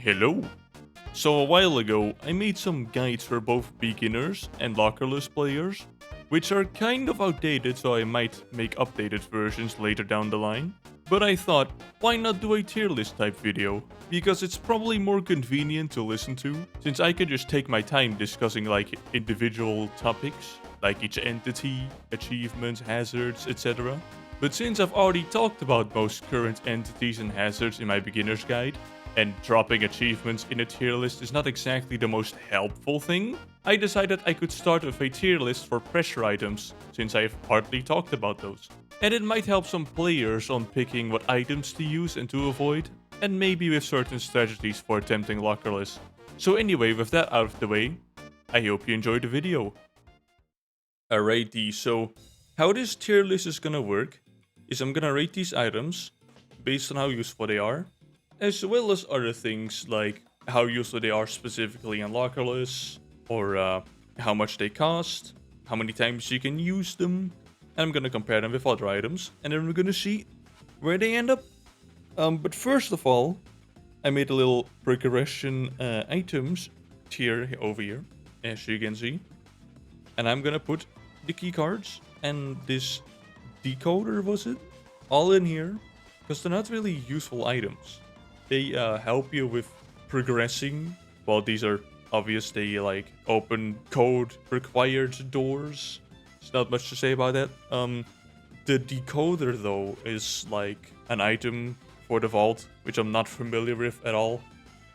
Hello! So a while ago, I made some guides for both beginners and lockerless players, which are kind of outdated, so I might make updated versions later down the line. But I thought, why not do a tier list type video? Because it's probably more convenient to listen to, since I can just take my time discussing like individual topics, like each entity, achievements, hazards, etc. But since I've already talked about most current entities and hazards in my beginner's guide, and dropping achievements in a tier list is not exactly the most helpful thing, I decided I could start with a tier list for pressure items, since I've hardly talked about those. And it might help some players on picking what items to use and to avoid, and maybe with certain strategies for attempting lockerless. So anyway, with that out of the way, I hope you enjoyed the video. Alrighty, so how this tier list is gonna work is I'm gonna rate these items based on how useful they are, as well as other things like how useful they are specifically in lockerless, or how much they cost, how many times you can use them, and I'm gonna compare them with other items, and then we're gonna see where they end up. But first of all, I made a little progression items tier over here, as you can see, and I'm gonna put the key cards and this decoder, was it, all in here, because they're not really useful items. They help you with progressing. Well, these are obvious. They like open code required doors. There's not much to say about that. The decoder though is like an item for the vault, which I'm not familiar with at all.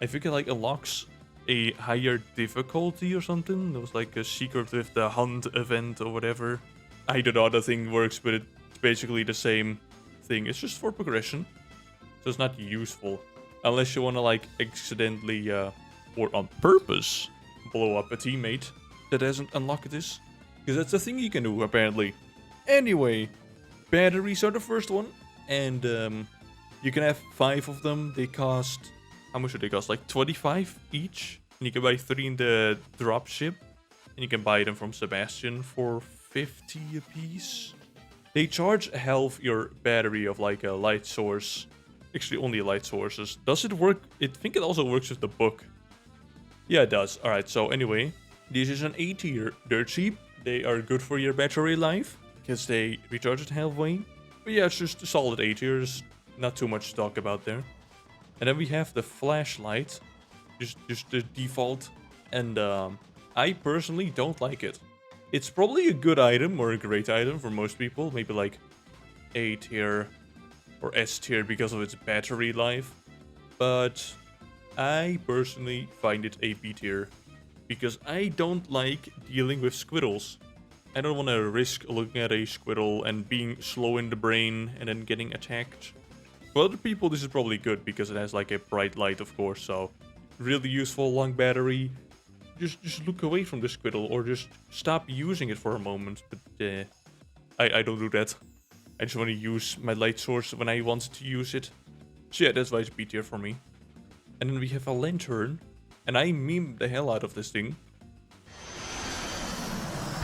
I think it like unlocks a higher difficulty or something. There was like a secret with the hunt event or whatever. I don't know how the thing works, but it's basically the same thing. It's just for progression, so it's not useful. Unless you want to like accidentally or on purpose blow up a teammate that hasn't unlocked this. Because that's a thing you can do apparently. Anyway, batteries are the first one. And you can have 5 of them. They cost, how much do they cost? Like 25 each. And you can buy 3 in the dropship. And you can buy them from Sebastian for 50 a piece. They charge half your battery of like a light source. Actually, only light sources. Does it work? I think it also works with the book. Yeah, it does. Alright, so anyway, this is an A tier. They're cheap. They are good for your battery life, because they recharge it halfway. But yeah, it's just a solid A tier. There's not too much to talk about there. And then we have the flashlight. Just the default. And I personally don't like it. It's probably a good item, or a great item for most people. Maybe like A tier or S tier because of its battery life, but I personally find it a B tier because I don't like dealing with squiddles. I don't want to risk looking at a squiddle and being slow in the brain and then getting attacked. For other people this is probably good because it has like a bright light, of course, so really useful, long battery. Just look away from the squiddle or just stop using it for a moment, but I don't do that. I just want to use my light source when I want to use it. So yeah, that's why it's B tier for me. And then we have a lantern. And I meme the hell out of this thing.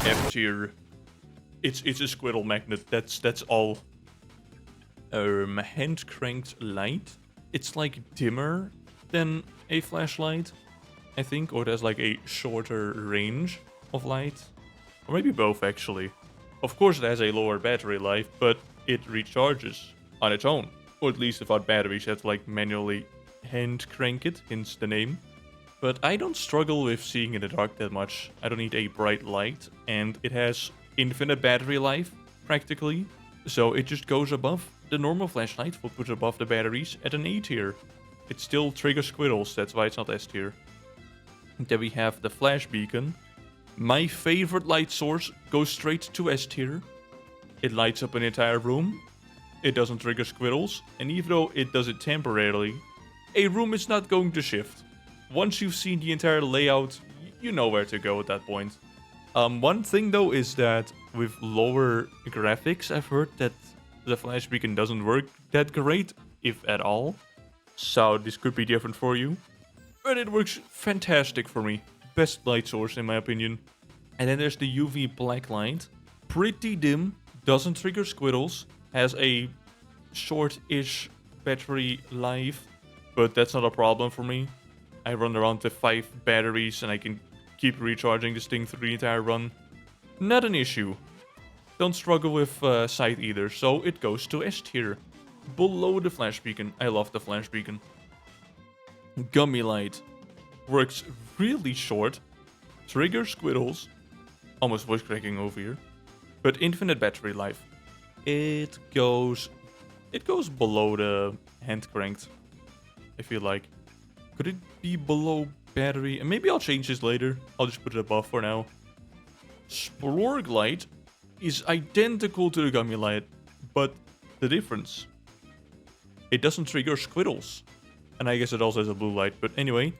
F tier. It's a squirrel magnet. That's all. Hand cranked light. It's like dimmer than a flashlight, I think. Or it has like a shorter range of light. Or maybe both actually. Of course it has a lower battery life, but it recharges on its own. Or at least without batteries, you have to like manually hand crank it, hence the name. But I don't struggle with seeing in the dark that much. I don't need a bright light, and it has infinite battery life, practically. So it just goes above the normal flashlight, will put above the batteries at an A tier. It still triggers squiddles, that's why it's not S tier. And then we have the flash beacon. My favorite light source goes straight to S tier. It lights up an entire room. It doesn't trigger squiddles. And even though it does it temporarily, a room is not going to shift. Once you've seen the entire layout, you know where to go at that point. One thing though is that with lower graphics, I've heard that the flash beacon doesn't work that great, if at all. So this could be different for you. But it works fantastic for me. Best light source in my opinion. And then there's the UV black light. Pretty dim, doesn't trigger squiddles, has a short-ish battery life, but that's not a problem for me. I run around with 5 batteries and I can keep recharging this thing through the entire run. Not an issue. Don't struggle with sight either, so it goes to S tier. Below the flash beacon. I love the flash beacon. Gummy light. Works really short. Trigger squiddles. Almost voice cracking over here. But infinite battery life. It goes below the hand cranked. I feel like. Could it be below battery? And maybe I'll change this later. I'll just put it above for now. Splorg light is identical to the gummy light, but the difference, it doesn't trigger squiddles. And I guess it also has a blue light, but anyway,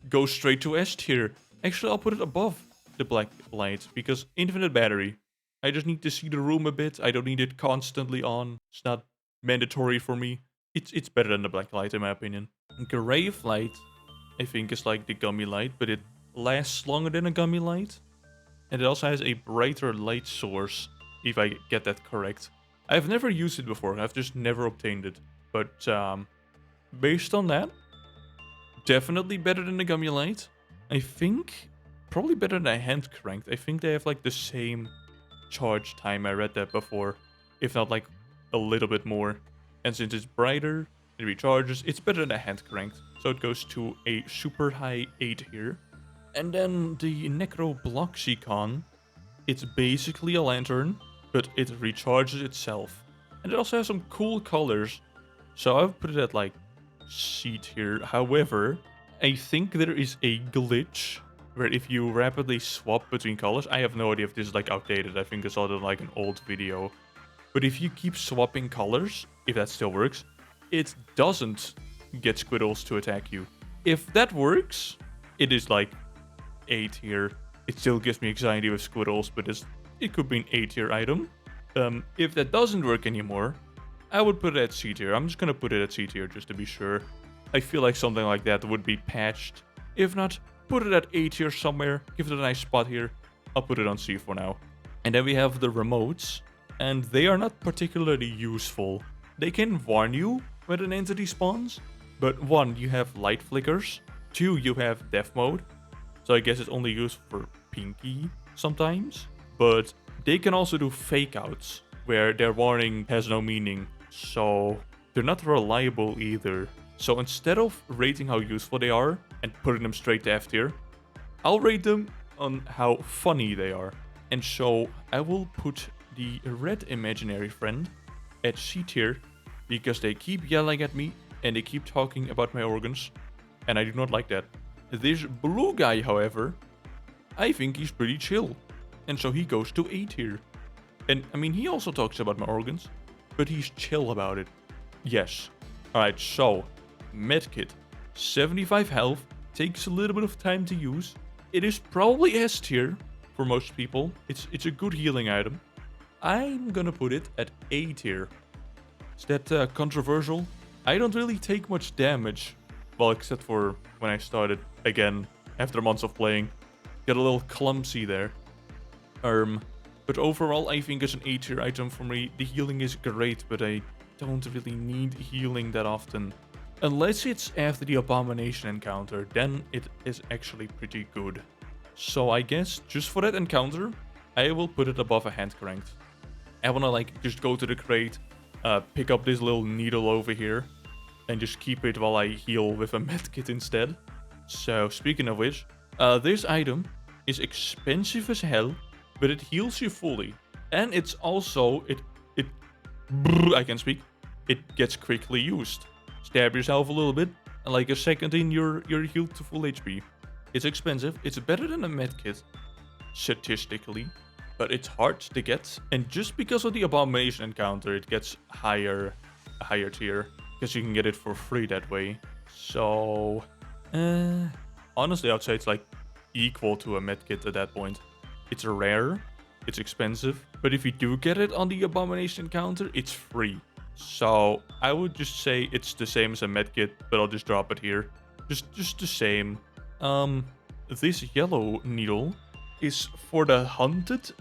go straight to S tier. Actually, I'll put it above the black light, because infinite battery. I just need to see the room a bit. I don't need it constantly on. It's not mandatory for me. It's better than the black light in my opinion. Grave light, I think, is like the gummy light, but it lasts longer than a gummy light. And it also has a brighter light source, if I get that correct. I've never used it before, I've just never obtained it. But based on that, definitely better than the gummy light. I think probably better than a hand cranked. I think they have like the same charge time. I read that before, if not like a little bit more. And since it's brighter, it recharges. It's better than a hand cranked. So it goes to a super high 8 here. And then the Necrobloxicon. It's basically a lantern, but it recharges itself. And it also has some cool colors. So I've put it at like C tier. However, I think there is a glitch where if you rapidly swap between colors, I have no idea if this is like outdated. I think it's all like an old video. But if you keep swapping colors, if that still works, it doesn't get squiddles to attack you. If that works, it is like A tier. It still gives me anxiety with squiddles, but it could be an A tier item. If that doesn't work anymore, I would put it at C tier. I'm just gonna put it at C tier just to be sure. I feel like something like that would be patched. If not, put it at A tier somewhere. Give it a nice spot here. I'll put it on C for now. And then we have the remotes. And they are not particularly useful. They can warn you when an entity spawns. But 1, you have light flickers. 2, you have death mode. So I guess it's only used for Pinky sometimes. But they can also do fake outs, where their warning has no meaning. So they're not reliable either. So instead of rating how useful they are and putting them straight to F tier, I'll rate them on how funny they are. And so I will put the red imaginary friend at C tier, because they keep yelling at me and they keep talking about my organs, and I do not like that. This blue guy, however, I think he's pretty chill, and so he goes to A tier. And I mean, he also talks about my organs, but he's chill about it. Yes. Alright, so medkit, 75 health, takes a little bit of time to use. It is probably S tier for most people. It's a good healing item. I'm gonna put it at A tier. Is that controversial? I don't really take much damage. Well, except for when I started again after months of playing. Get a little clumsy there. But overall, I think it's an A tier item for me. The healing is great, but I don't really need healing that often. Unless it's after the abomination encounter, then it is actually pretty good. So I guess just for that encounter, I will put it above a hand cranked. I wanna like just go to the crate, pick up this little needle over here, and just keep it while I heal with a medkit instead. So speaking of which, this item is expensive as hell, but it heals you fully. And it's also, I can speak, it gets quickly used. Stab yourself a little bit, and like a second in, you're healed to full HP. It's expensive, it's better than a medkit, statistically, but it's hard to get. And just because of the abomination encounter, it gets a higher tier, because you can get it for free that way. So, honestly, I'd say it's like equal to a medkit at that point. It's rare, it's expensive, but if you do get it on the abomination encounter, it's free. So I would just say it's the same as a medkit, but I'll just drop it here. Just the same. This yellow needle is for the hunted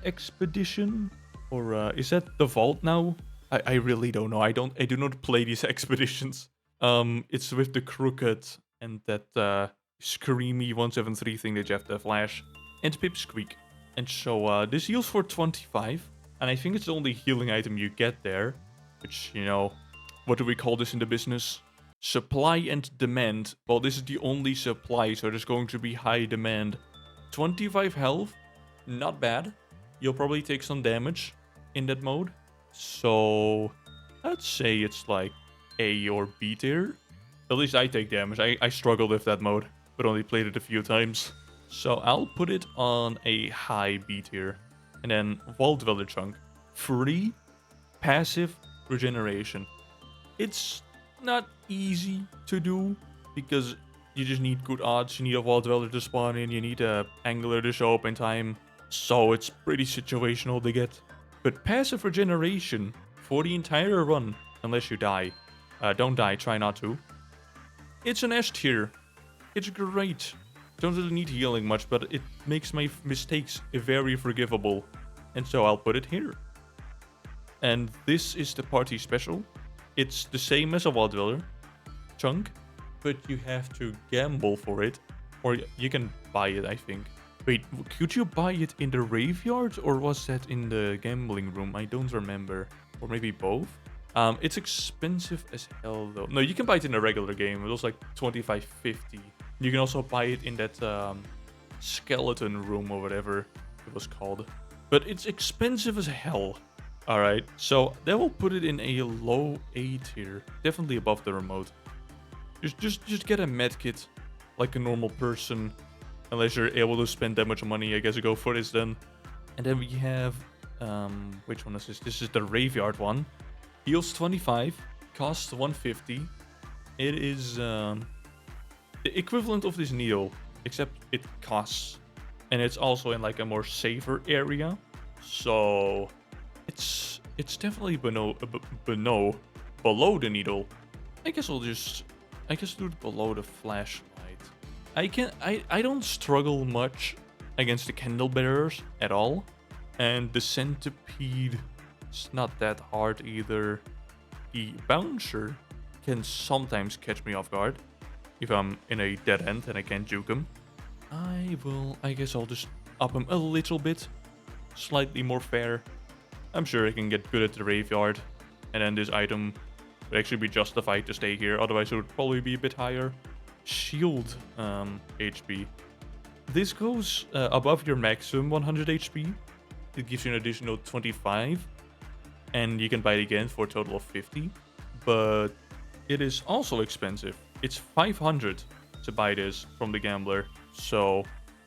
expedition, or is that the vault now? I really don't know. I do not play these expeditions. It's with the crooked and that screamy 173 thing that you have to flash, and Pipsqueak. And so this heals for 25, and I think it's the only healing item you get there, which, you know, what do we call this in the business? Supply and demand. Well, this is the only supply, so there's going to be high demand. 25 health, not bad. You'll probably take some damage in that mode. So I'd say it's like A or B tier. At least I take damage. I struggled with that mode, but only played it a few times. So I'll put it on a high B tier. And then Vault Dweller Chunk. Free passive regeneration. It's not easy to do because you just need good odds. You need a Vault Dweller to spawn in. You need a Angler to show up in time. So it's pretty situational to get. But passive regeneration for the entire run, unless you die. Don't die, try not to. It's an S tier. It's great. Don't really need healing much, but it makes my mistakes very forgivable. And so I'll put it here. And this is the party special. It's the same as a Vault Dweller chunk, but you have to gamble for it. Or you can buy it, I think. Wait, could you buy it in the graveyard or was that in the gambling room? I don't remember. Or maybe both? It's expensive as hell though. No, you can buy it in a regular game. It was like 25.50. You can also buy it in that skeleton room or whatever it was called. But it's expensive as hell. Alright, so that will put it in a low A tier. Definitely above the remote. Just get a medkit like a normal person. Unless you're able to spend that much money, I guess you go for this then. And then we have, which one is this? This is the graveyard one. Heals 25, costs 150. It is the equivalent of this needle, except it costs. And it's also in like a more safer area. So it's definitely below the needle. I guess do it below the flashlight. I don't struggle much against the candle bearers at all. And the centipede is not that hard either. The bouncer can sometimes catch me off guard if I'm in a dead end and I can't juke him. I guess I'll just up him a little bit. Slightly more fair. I'm sure I can get good at the graveyard. And then this item would actually be justified to stay here. Otherwise it would probably be a bit higher. Shield HP. This goes above your maximum 100 HP. It gives you an additional 25. And you can buy it again for a total of 50. But it is also expensive. It's 500 to buy this from the gambler. So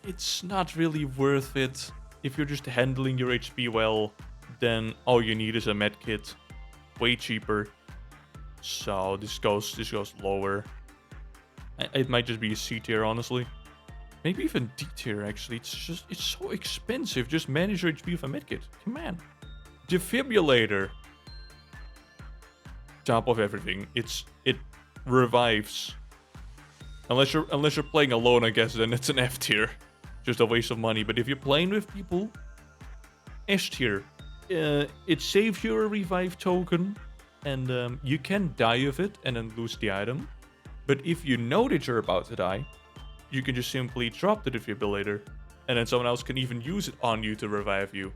it's not really worth it. If you're just handling your HP well, then all you need is a medkit. Way cheaper. So this goes lower. It might just be a C tier, honestly. Maybe even D tier, actually. It's so expensive. Just manage your HP with a medkit. Come on. Defibrillator. Top of everything. It revives. Unless you're playing alone, I guess, then it's an F tier. Just a waste of money. But if you're playing with people, S tier. It saves you a revive token. And you can die with it and then lose the item. But if you know that you're about to die, you can just simply drop the defibrillator. And then someone else can even use it on you to revive you.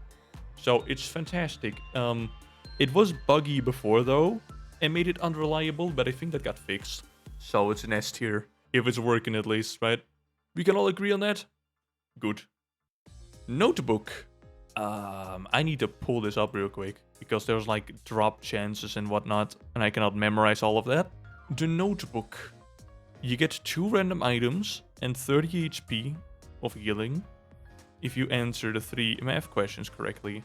So it's fantastic. It was buggy before though. And made it unreliable, but I think that got fixed. So it's an S tier. If it's working at least, right? We can all agree on that? Good. Notebook. I need to pull this up real quick. Because there's like drop chances and whatnot. And I cannot memorize all of that. The notebook. You get 2 random items and 30 HP of healing if you answer the 3 math questions correctly.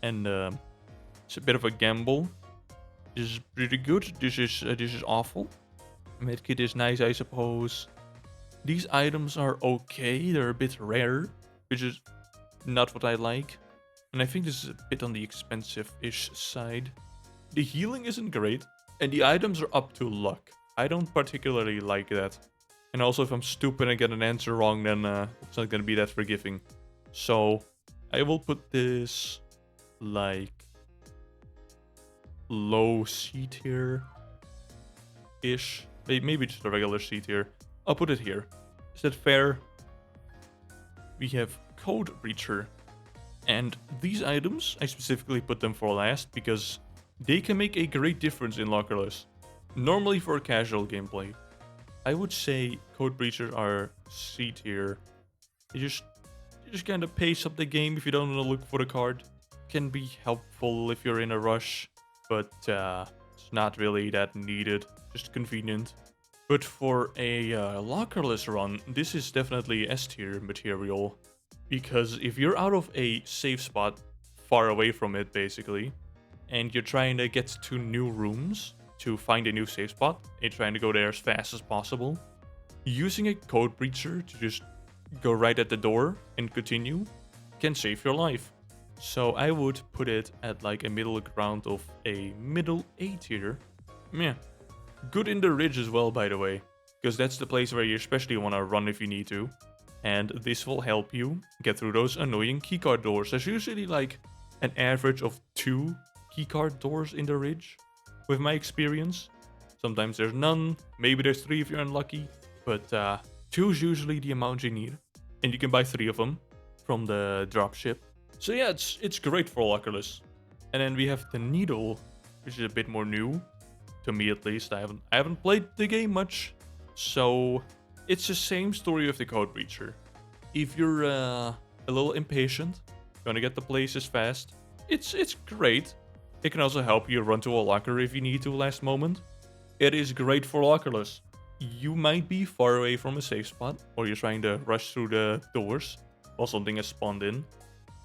And it's a bit of a gamble. This is pretty good. This is awful. Medkit is nice, I suppose. These items are okay. They're a bit rare, which is not what I like. And I think this is a bit on the expensive-ish side. The healing isn't great, and the items are up to luck. I don't particularly like that. And also, if I'm stupid and get an answer wrong, then it's not gonna be that forgiving. So, I will put this, like, low C tier-ish. Maybe just a regular C tier. I'll put it here. Is that fair? We have Code Breacher. And these items, I specifically put them for last because they can make a great difference in Lockerless. Normally for casual gameplay, I would say Code Breachers are C tier. They just kind of pace up the game if you don't want to look for the card. Can be helpful if you're in a rush, but it's not really that needed. Just convenient. But for a Lockerless run, this is definitely S tier material. Because if you're out of a safe spot, far away from it basically, and you're trying to get to new rooms to find a new safe spot, and trying to go there as fast as possible, using a Code Breacher to just go right at the door and continue can save your life. So I would put it at like a middle ground of a middle A tier. Yeah. Good in the ridge as well, by the way, because that's the place where you especially want to run if you need to. And this will help you get through those annoying keycard doors. There's usually like an average of 2 keycard doors in the ridge, with my experience. Sometimes there's none, maybe there's 3 if you're unlucky, but 2 is usually the amount you need. And you can buy 3 of them from the dropship. So yeah, it's great for Lockerless. And then we have the Needle, which is a bit more new, to me at least. I haven't played the game much, so it's the same story with the Code Breacher. If you're a little impatient, gonna get the places fast, it's great. It can also help you run to a locker if you need to last moment. It is great for Lockerless. You might be far away from a safe spot, or you're trying to rush through the doors while something has spawned in.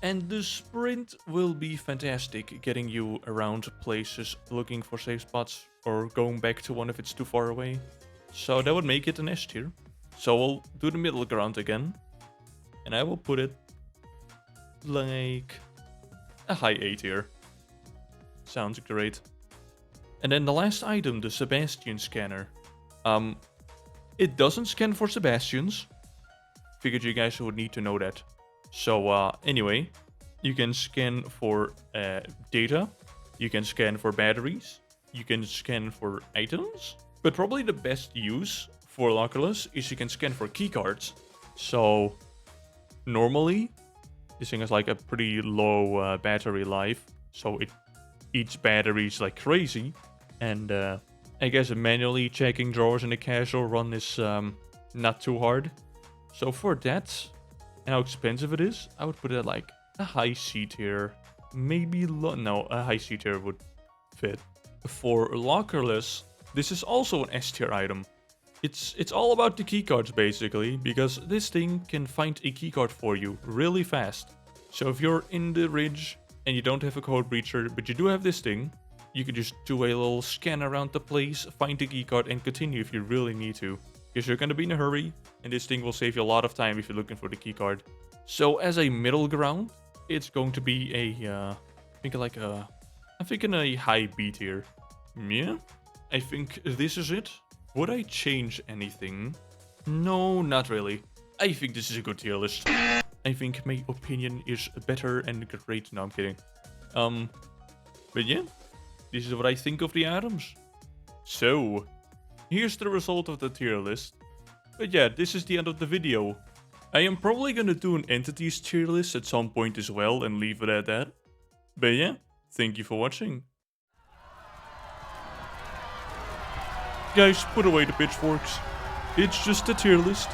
And the sprint will be fantastic, getting you around places looking for safe spots, or going back to one if it's too far away. So that would make it an S tier. So we'll do the middle ground again. And I will put it like a high A tier. Sounds great. And then the last item, the Sebastian scanner. It doesn't scan for Sebastians. Figured you guys would need to know that. So anyway, you can scan for data. You can scan for batteries. You can scan for items. But probably the best use for Lockerless is you can scan for keycards. So normally, this thing has like a pretty low battery life. So it eats batteries like crazy. And I guess manually checking drawers in a casual run is not too hard. So for that, and how expensive it is, I would put it at like a high C tier. Maybe no, a high C tier would fit. For Lockerless, this is also an S tier item. It's all about the keycards basically, because this thing can find a keycard for you really fast. So if you're in the ridge and you don't have a Code Breacher, but you do have this thing, you can just do a little scan around the place, find the keycard and continue if you really need to. Because you're going to be in a hurry, and this thing will save you a lot of time if you're looking for the keycard. So as a middle ground, it's going to be a, I'm thinking a high B tier. Yeah, I think this is it. Would I change anything? No, not really. I think this is a good tier list. I think my opinion is better and great. No, I'm kidding. But yeah, this is what I think of the items. So, here's the result of the tier list. But yeah, this is the end of the video. I am probably gonna do an entities tier list at some point as well and leave it at that. But yeah, thank you for watching. Guys, put away the pitchforks. It's just a tier list.